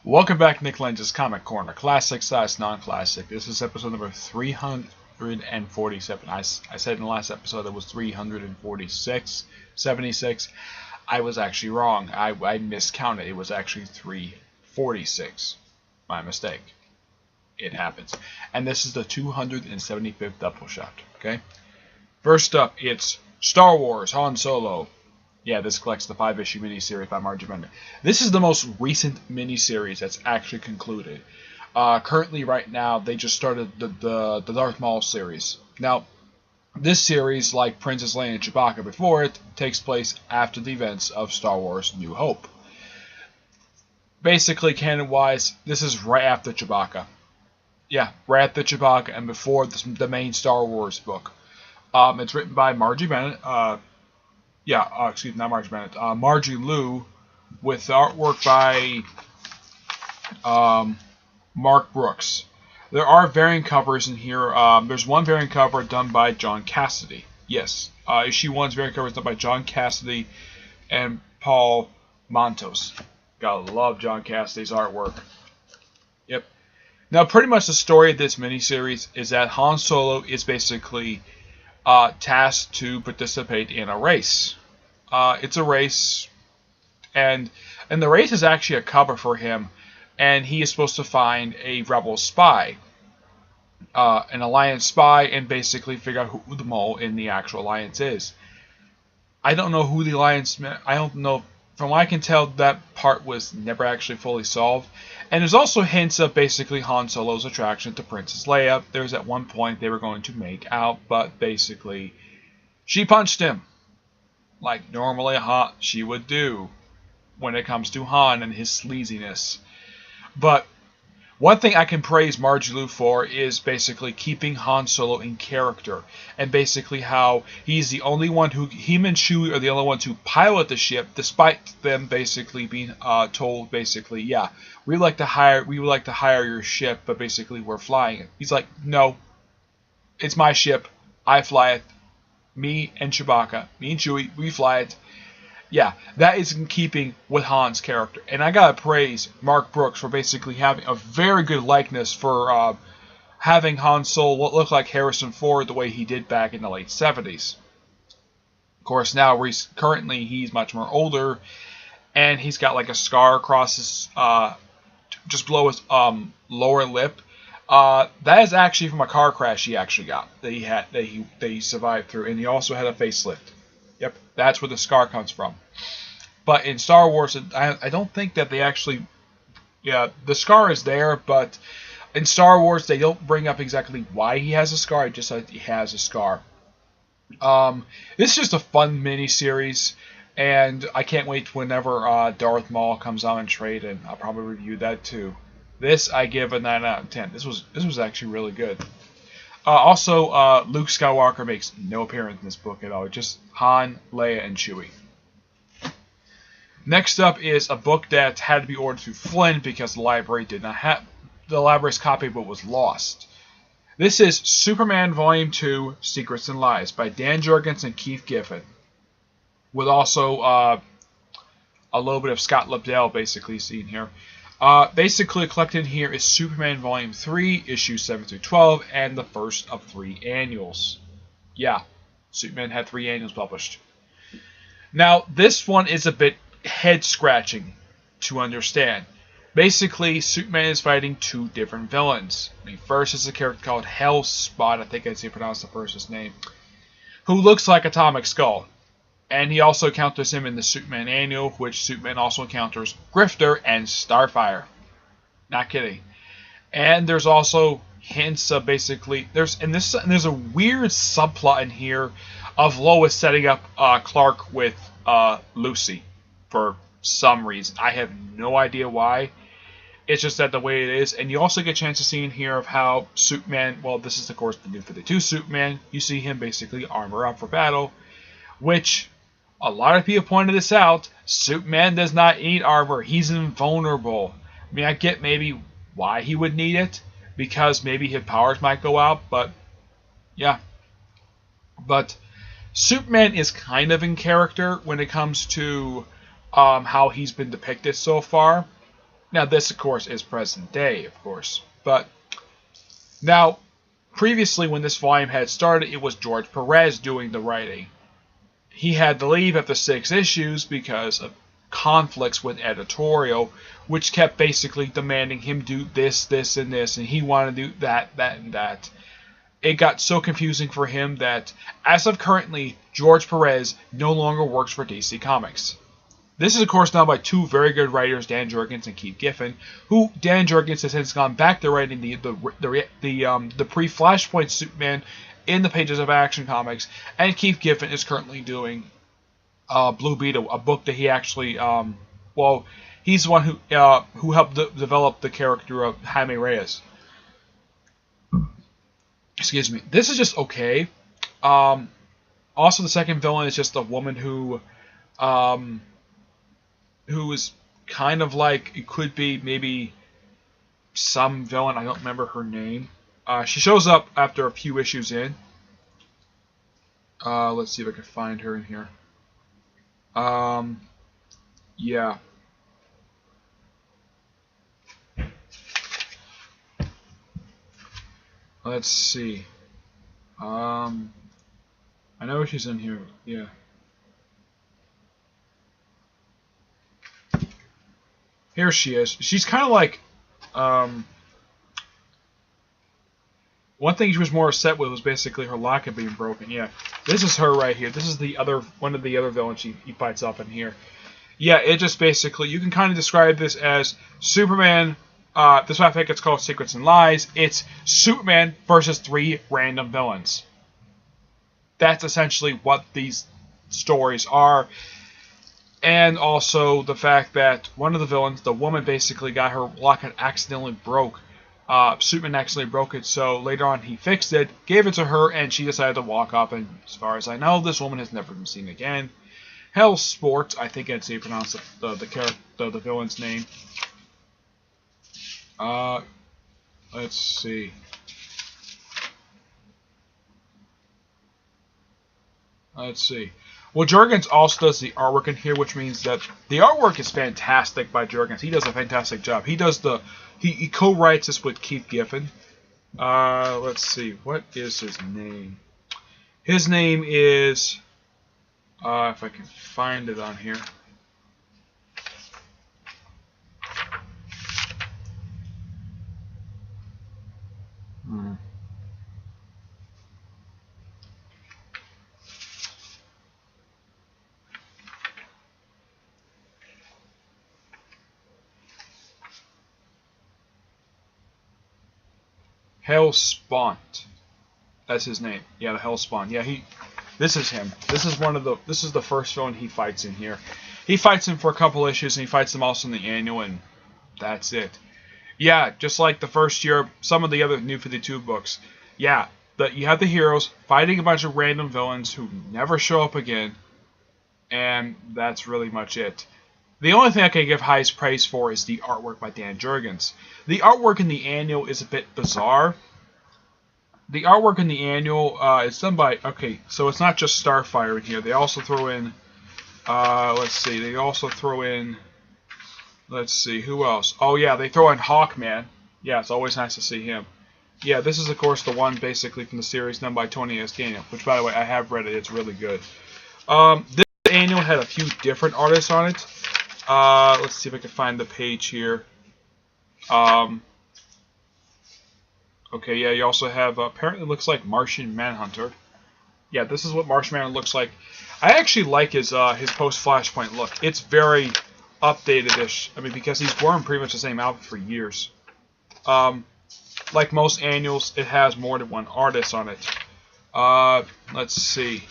Welcome back, Nick Lenz's Comic Corner, classic slash non-classic. This is episode number 347. I said in the last episode it was 346, 76. I was actually wrong. I miscounted. It was actually 346. My mistake. It happens. And this is the 275th Doubleshot. Okay. First up, it's Star Wars Han Solo. Yeah, this collects the 5-issue miniseries by Margie Bennett. This is the most recent miniseries that's actually concluded. Currently, right now, they just started the Darth Maul series. Now, this series, like Princess Leia and Chewbacca before it, takes place after the events of Star Wars New Hope. Basically, canon-wise, this is right after Chewbacca. Yeah, right after Chewbacca and before the main Star Wars book. It's written by Margie Bennett. Not Margie Bennett. Margie Liu, with artwork by Mark Brooks. There are variant covers in here. There's one variant cover done by John Cassidy. Yes, issue 1's variant cover is done by John Cassidy and Paul Montos. Gotta love John Cassidy's artwork. Yep. Now, pretty much the story of this miniseries is that Han Solo is basically tasked to participate in a race. It's a race, and the race is actually a cover for him, and he is supposed to find a rebel spy, an alliance spy, and basically figure out who the mole in the actual alliance is. I don't know who the alliance. I don't know. From what I can tell, that part was never actually fully solved. And there's also hints of basically Han Solo's attraction to Princess Leia. There's at one point they were going to make out, but basically she punched him. Like normally she would do when it comes to Han and his sleaziness. But one thing I can praise Margie Liu for is basically keeping Han Solo in character, and basically how he's the only one him and Chewie are the only ones who pilot the ship, despite them basically being told basically, yeah, we would like to hire your ship, but basically we're flying it. He's like, no, it's my ship, I fly it. Me and Chewbacca, me and Chewie, we fly it. Yeah, that is in keeping with Han's character. And I gotta praise Mark Brooks for basically having a very good likeness for having Han Solo look like Harrison Ford the way he did back in the late 70s. Of course, now currently he's much more older, and he's got like a scar across his, just below his lower lip. That is actually from a car crash he actually got that he survived through, and he also had a facelift. Yep, that's where the scar comes from. But in Star Wars, I don't think that they actually, yeah, the scar is there, but in Star Wars they don't bring up exactly why he has a scar. It just says he has a scar. This is just a fun mini series, and I can't wait whenever Darth Maul comes out in trade, and I'll probably review that too. This I give a 9 out of 10. This was actually really good. Also, Luke Skywalker makes no appearance in this book at all. Just Han, Leia, and Chewie. Next up is a book that had to be ordered through Flynn because the library did not have the library's copy, but was lost. This is Superman Volume 2: Secrets and Lies by Dan Jurgens and Keith Giffen, with also a little bit of Scott Lobdell basically seen here. Basically collected here is Superman Volume 3, issues 7 through 12, and the first of 3 annuals. Yeah, Superman had 3 annuals published. Now, this one is a bit head-scratching to understand. Basically, Superman is fighting 2 different villains. First is a character called Hellspot, I think that's how you pronounce the person's name, who looks like Atomic Skull. And he also encounters him in the Superman Annual, which Superman also encounters Grifter and Starfire. Not kidding. And there's also hints of basically there's a weird subplot in here of Lois setting up Clark with Lucy for some reason. I have no idea why. It's just that the way it is. And you also get a chance to see in here of how Superman, well, this is of course the New 52 Superman. You see him basically armor up for battle, which a lot of people pointed this out. Superman does not need armor. He's invulnerable. I mean, I get maybe why he would need it, because maybe his powers might go out, but yeah. But Superman is kind of in character when it comes to how he's been depicted so far. Now, this, of course, is present day, of course. But now, previously, when this volume had started, it was George Perez doing the writing. He had to leave after 6 issues because of conflicts with editorial, which kept basically demanding him do this, this, and this, and he wanted to do that, that, and that. It got so confusing for him that, as of currently, George Perez no longer works for DC Comics. This is, of course, done by 2 very good writers, Dan Jurgens and Keith Giffen, who Dan Jurgens has since gone back to writing the pre-Flashpoint Superman in the pages of Action Comics, and Keith Giffen is currently doing Blue Beetle, a book that he actually, he's the one who helped develop the character of Jaime Reyes. Excuse me. This is just okay. Also, the second villain is just a woman who is kind of like, it could be maybe some villain. I don't remember her name. She shows up after a few issues in. Let's see if I can find her in here. Yeah. Let's see. I know she's in here. Yeah. Here she is. She's kind of like, one thing she was more upset with was basically her locket being broken. Yeah, this is her right here. This is the other one of the other villains he fights up in here. Yeah, it just basically, you can kind of describe this as Superman. This is why I think it's called Secrets and Lies. It's Superman versus 3 random villains. That's essentially what these stories are. And also the fact that one of the villains, the woman, basically got her locket accidentally broke. Superman accidentally broke it, so later on he fixed it, gave it to her, and she decided to walk up, and as far as I know, this woman has never been seen again. Hell Sport, I think that's how you pronounce the villain's name. Let's see. Well, Jurgens also does the artwork in here, which means that the artwork is fantastic by Jurgens. He does a fantastic job. He co-writes this with Keith Giffen. Let's see. What is his name? His name is, if I can find it on here. Hellspawn. That's his name. Yeah, the Hellspawn. Yeah, this is him. This is the first villain he fights in here. He fights him for a couple issues, and he fights him also in the annual, and that's it. Yeah, just like the first year, some of the other New 52 books. Yeah, you have the heroes fighting a bunch of random villains who never show up again, and that's really much it. The only thing I can give highest praise for is the artwork by Dan Jurgens. The artwork in the annual is a bit bizarre. The artwork in the annual is done by, okay, so it's not just Starfire in here. They also throw in, let's see, let's see, who else? Oh yeah, they throw in Hawkman. Yeah, it's always nice to see him. Yeah, this is of course the one basically from the series done by Tony S. Daniel, which by the way, I have read it. It's really good. This annual had a few different artists on it. Let's see if I can find the page here. Okay, yeah, you also have, apparently it looks like Martian Manhunter. Yeah, this is what Martian Manhunter looks like. I actually like his post-Flashpoint look. It's very updated-ish. I mean, because he's worn pretty much the same outfit for years. Like most annuals, it has more than one artist on it. Let's see.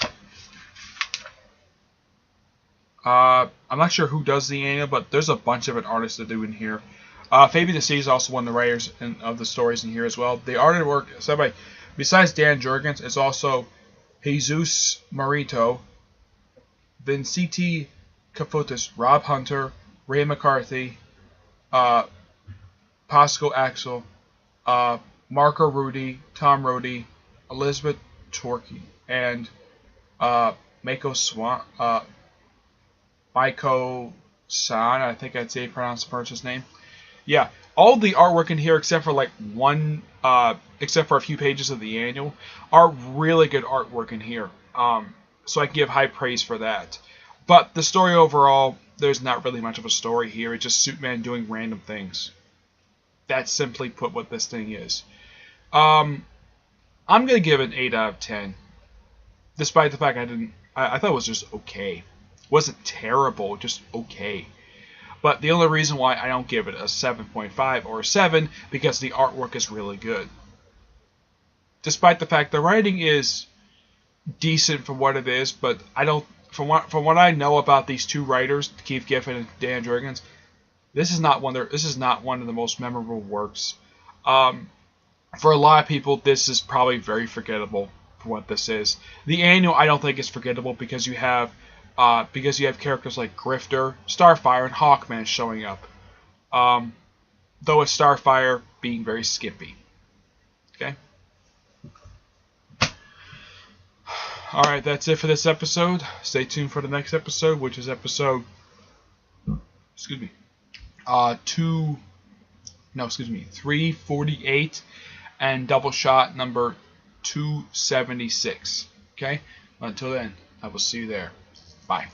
I'm not sure who does the annual, but there's a bunch of artists that do in here. Fabian DeC is also one of the writers of the stories in here as well. The artwork, besides Dan Jurgens, it's also Jesus Marito, Vinciti Cafutis, Rob Hunter, Ray McCarthy, Pascal Axel, Marco Rudy, Tom Rody, Elizabeth Torkey, and Mako Swan. Maiko San, I think I'd say pronounce the person's name. Yeah, all the artwork in here, except for like except for a few pages of the annual, are really good artwork in here. So I can give high praise for that. But the story overall, there's not really much of a story here. It's just Superman doing random things. That's simply put what this thing is. I'm gonna give it an 8 out of 10, despite the fact I thought it was just okay. It wasn't terrible, just okay. But the only reason why I don't give it a 7.5 or a 7 because the artwork is really good. Despite the fact the writing is decent for what it is, but I don't from what I know about these two writers, Keith Giffen and Dan Jurgens, this is not one of the most memorable works. For a lot of people, this is probably very forgettable for what this is. The annual I don't think is forgettable because you have characters like Grifter, Starfire, and Hawkman showing up. Though with Starfire being very skippy. Okay? Alright, that's it for this episode. Stay tuned for the next episode, which is episode 348 and Doubleshot number 276. Okay? Until then, I will see you there. Bye.